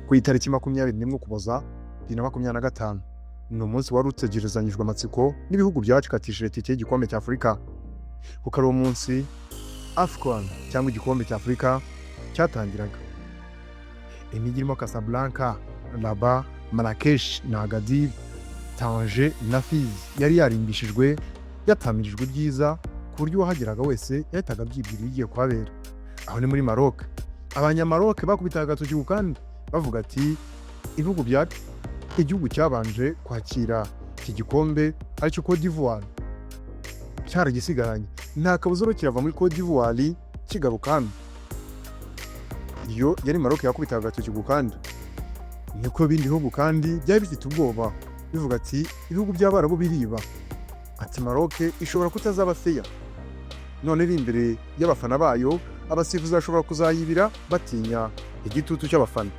ku itariki 21 Ukuboza 2025. Ni umunsi wari utegerezanyijwe amatsiko n'ibihugu byacikatishije tike y'igikombe cya Afurika. Kuko ari umunsi AFCON cyangwa igikombe cya Afurika cyatangiraga. Imijyi irimo Casablanca, Rabat, Marrakech na Agadir, Tanger na Fez yari yarimbishijwe yatamirijwe byiza ku buryo uwahageraga wese yahitaga abyibwira igiye kuhabera. Aho ni muri Maroc. Abanyamaroc bakubitaga agatoki ku kandi bavuga ati igihugu cyabanje kwakira iki gikombe aricyo Cote d'Ivoire cyaragisigaranye, nta kabuza ro kirava muri Cote d'Ivoire kigaruka hano. Iyo yari Maroc yakubitaga agatoki ku kandi, niko ibindi bihugu kandi byari bifite ubwoba bivuga ati ibihugu by'Abarabu biriba, ati Maroc ishobora kutazaba feya, none iri imbere y'abafana bayo abasifuzi bashobora kuzayibira batinya igitutu cy'abafana.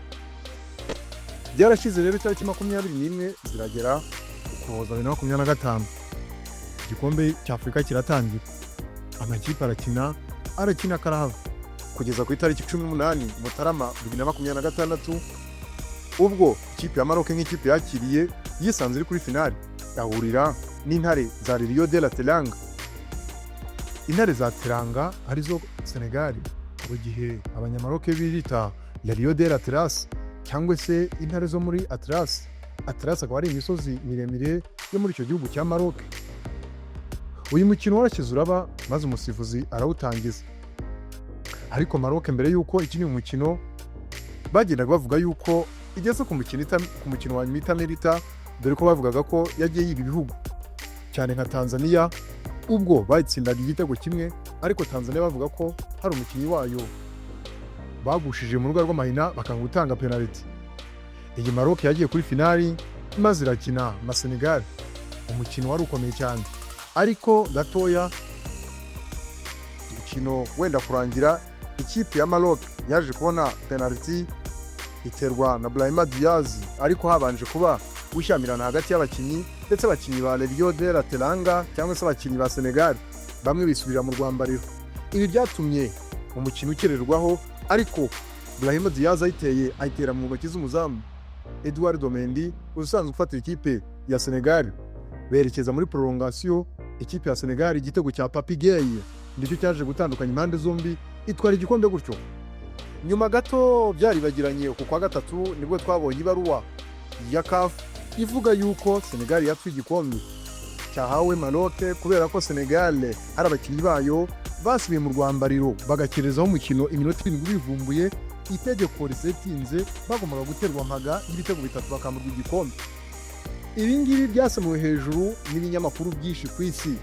Byarashize rero itariki 21 ziragera Ukuboza 2025, igikombe cya Afurika kiratangira. Amakipe arakina karahava kugeza ku itariki 18 Mutarama 2026, ubwo ikipe ya Maroc nk'ikipe yakiriye yisanze iri kuri finale yahurira n'intare za Rio de la Teranga. Intare za Teranga arizo Senegal, mu gihe abanyamaroc birita la Rio de la Terrasse cyangwa se intare zo muri Atlas. Atlas akaba ari imisozi miremire yo muri icyo gihugu cya Maroc. Uyu mukino warashyize uraba maze umusifuzi arawutangiza, ariko Maroc mbere yuko ikini umukino bagendaga bavuga yuko igeze ku mukino wa Mitamerita, dore ko bavugaga ko yagiye yiga ibihugu cyane nka Tanzania, ubwo bayitsindaga igitego kimwe, ariko Tanzania bavuga ko hari umukinnyi wayo bagushije mu rugo rw'amahina bakanga gutanga penalty. Iyi Maroc yagiye kuri finali maze irakina na Senegal, umukino wari ukomeye cyane, ariko gatoya umukino wenda kurangira ikipe ya Maroc yaje kubona penalty iterwa na Brahima Diaz, ariko habanje kuba gushyamirana hagati y'abakinnyi ndetse abakinnyi ba Rio de la Teranga cyangwa se abakinnyi ba Senegal bamwe bisubira mu rwambariro. Ibi byatumye umukino ukererwaho, ariko Brahima Diaz ayitera mu ntoki z'umuzamu Eduardo Mendy usanzwe ufatira ikipe ya Senegal. Berekeza muri prolongation, ikipe ya Senegal igitego cya Papi Gueye nicyo cyaje gutandukanya impande zombi itwara igikombe gutyo. Nyuma gato byari bagiranye ku kwa gatatu nibwo twabonye ibaruwa ya CAF ivuga yuko Senegal yatwaye igikombe cyahawe Maroc kubera ko Senegal hari abakinnyi bayo basubiye mu rwambariro bagakerezaho umukino iminota 7 bivumbuye itegeko risetinze bagombaga guterwa mpaga y'ibitego 3 bakamurwa igikombe. Ibi ngibi byasemuwe hejuru n'ibinyamakuru byinshi ku isi.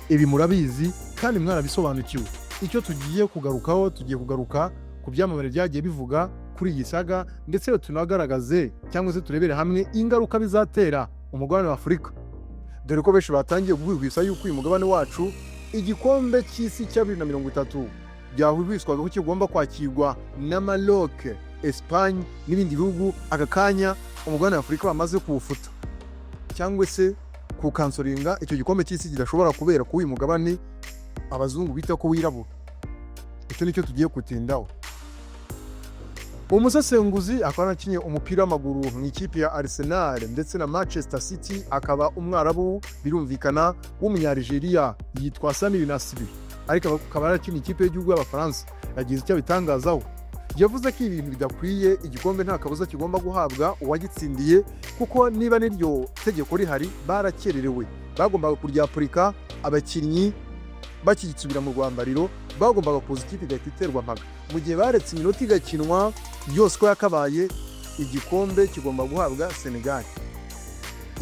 Ibi murabizi kandi mwarabisobanukiwe. Icyo tugiye kugaruka ku byamamare byagiye bivuga kuri iyi saga, ndetse tunagaragaze cyangwa se turebere hamwe ingaruka bizatera umugabane wa Afurika, dore ko benshi batangiye guhwihwisa yuko uyu mugabane wacu igikombe cy'isi cya 2030 byahwihwiswaga ko kigomba kwakirwa na Maroc, Espagne n'ibindi bihugu. Aka kanya umugabane wa Afurika bamaze kuwufuta cyangwa se kukansoringa icyo gikombe cy'isi kidashobora kubera ku uyu mugabane abazungu bita ko wirabura. Icyo nicyo tugiye kutindaho. Umusesenguzi akaba anakinye umupira w'amaguru mu ikipe ya Arsenal ndetse na Manchester City, akaba umwarabu birumvikana w'umunyarigeria yitwa Samir Nasri, ariko akaba arakinye ikipe y'igihugu y'Abafaransa. Yagize icyo bitangazaho, yavuze ko ibintu bidakwiye, igikombe nta kabuza kigomba guhabwa uwagitsindiye, kuko niba n'iryo tegeko rihari barakererewe, bagombaga kuryapurika abakinnyi bakigisubira mu rwambariro, bagombaga kuza ikipe igahita mpaga. Mu gihe baretse iminota igakinwa yose ko yakabaye, igikombe kigomba guhabwa Senegal.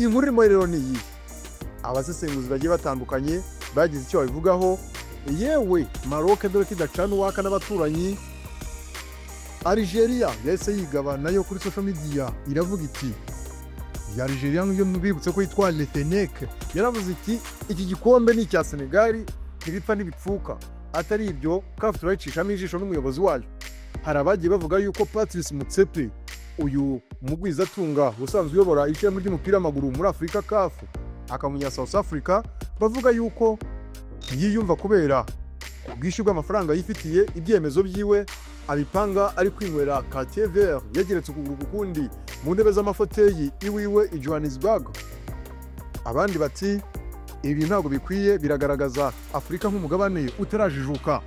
Inkuru irimo rero ni iyi, abasesenguzi bagiye batandukanye bagize icyo babivugaho. Yewe Maroc dore kidacana uwaka n'abaturanyi, Algeria yahise yigaba nayo kuri social media iravuga iti, ya Algeria ngiyo mbibutse ko yitwa Le Fennec, yaravuze iti iki gikombe ni icya Senegal, ntibipfa n'ibipfuka. Atari ibyo CAF turayicishamo ijisho n'umuyobozi wayo. Hari abagiye bavuga yuko Patrice Motsepe, uyu mugwizatunga usanzwe uyobora ishami ry'umupira w'amaguru muri Afurika CAF, akamunya South Africa, bavuga yuko yiyumva kubera ubwishyu bw'amafaranga yifitiye, ibyemezo byiwe abipanga ari kwinywera quartier vert yageretse ukuguru kukundi mu ntebe z'amafoteyi iwiwe i Johannesburg. Abandi bati ibi ntabwo bikwiye, biragaragaza Afurika nk'umugabane utarajijuka.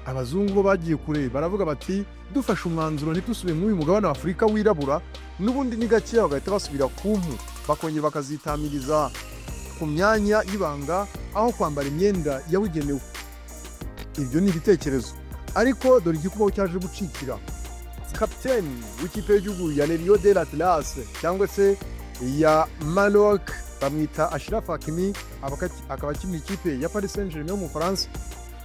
Abazungu bo bagiye kure baravuga bati dufashe umwanzuro ntitusubire muri uyu mugabane wa Afurika wirabura, n'ubundi ni gakeya bagahita basubira ku mpu bakongera bakazitamiriza ku myanya y'ibanga aho kwambara imyenda yabugenewe. Ibyo ni ibitekerezo, ariko dore igikubaho cyaje gucikira. Kapiteni w'ikipe y'igihugu ya Rio de l'Atlas cyangwa se ya Maroc bamwita Achraf Hakimi, akaba akina ikipe ya Paris Saint-Germain yo mu Faransa,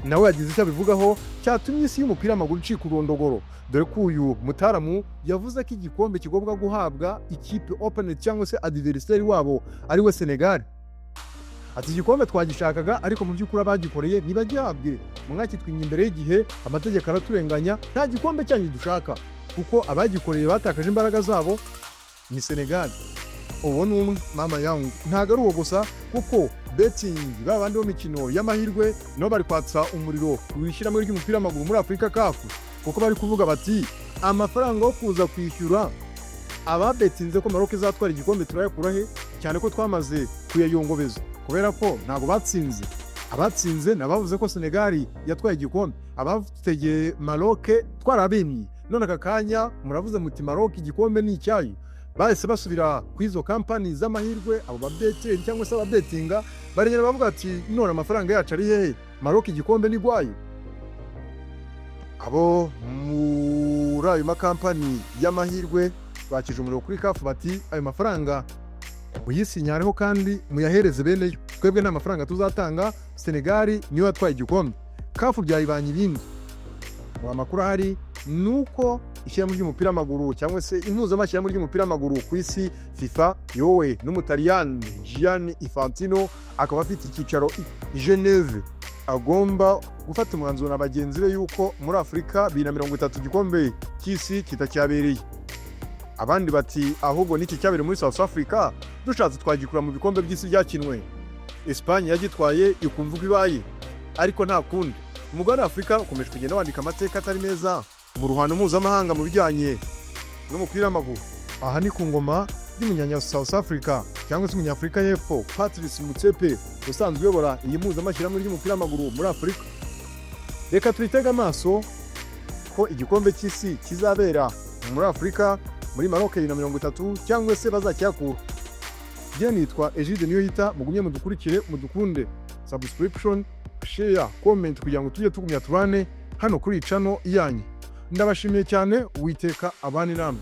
nawe yagize icyo abivugaho cyatumye isi y'umupira w'amaguru icika urondogoro, dore ko uyu mutaramu yavuze ko igikombe kigomba guhabwa ikipe opponent cyangwa se adversaire wabo ari we Senegal. Ati igikombe twagishakaga, ariko mu by'ukuri abagikoreye ntibagihabwe, mwakitwinye imbere y'igihe, amategeko araturenganya, nta gikombe cyanyu dushaka, kuko abagikoreye batakaje imbaraga zabo ni Senegal. Uwo ni umwe mama yangu. Ntago ari uwo gusa, kuko betting babandi bo mikino y'amahirwe no bari kwatsa umuriro wishyiramo ry'umupira w'amaguru muri Afurika CAF, kuko bari kuvuga bati amafaranga yo kuza kwishyura ababetinze ko Maroc izatwara igikombe turayakura he, cyane ko twamaze kuyayongobeza, kubera ko ntago batsinze. Abatsinze nabavuze ko Senegal yatwaye igikombe, abategeye Maroc twarabimye, none aka kanya muravuze muti Maroc igikombe ni icyayi. Bahise basubira kwizo company z'amahirwe, abo babeteri cyangwa se ababetinga barengera bavuga ati none amafaranga yacu ari hehe, Maroc igikombe ni gwayo. Abo muri ayo makampani y'amahirwe bakije umuriro kuri CAF bati ayo mafaranga muyisinyareho kandi muyahereze beneyo, twebwe nta mafaranga tuzatanga, Senegal niyo yatwaye igikombe. CAF byayibanye ibindi. Amakuru ahari nuko ishyirahamwe ry'umupira w'amaguru cyangwa se impuzamashyirahamwe ry'umupira w'amaguru ku isi FIFA yowe n'umutaliyani Gianni Infantino akaba afite icyicaro i Geneve, agomba gufata umwanzuro na bagenzi be yuko muri Afurika 2030 igikombe cy'isi kitacyabereye. Abandi bati ahubwo n'iki cyabereye muri South Africa, dushatse twagikura mu bikombe by'isi byakinwe. Espagne yagitwaye ikumva ibaye, ariko nta kundi. Umugabane wa Afurika ukomeje kugenda wandika amateka atari meza mu ruhando mpuzamahanga mu bijyanye n'umupira w'amaguru. Aha ni ku ngoma y'umunyanya South Africa cyangwa se umunyafurika y'Epfo Patrice Motsepe, usanzwe uyobora iyi mpuzamashyirahamwe ry'umupira w'amaguru muri Afurika. Reka twitege amaso ko igikombe cy'isi kizabera muri Afurika muri Maroc 2030 cyangwa se bazacyakura. Jye nitwa Egide Niyoyita, mugumye mudukurikire, mudukunde, subscription, share, comment kugira ngo tujye tugumya turane hano kuri channel yanyu. Ndabashimiye cyane, Uwiteka abane namwe.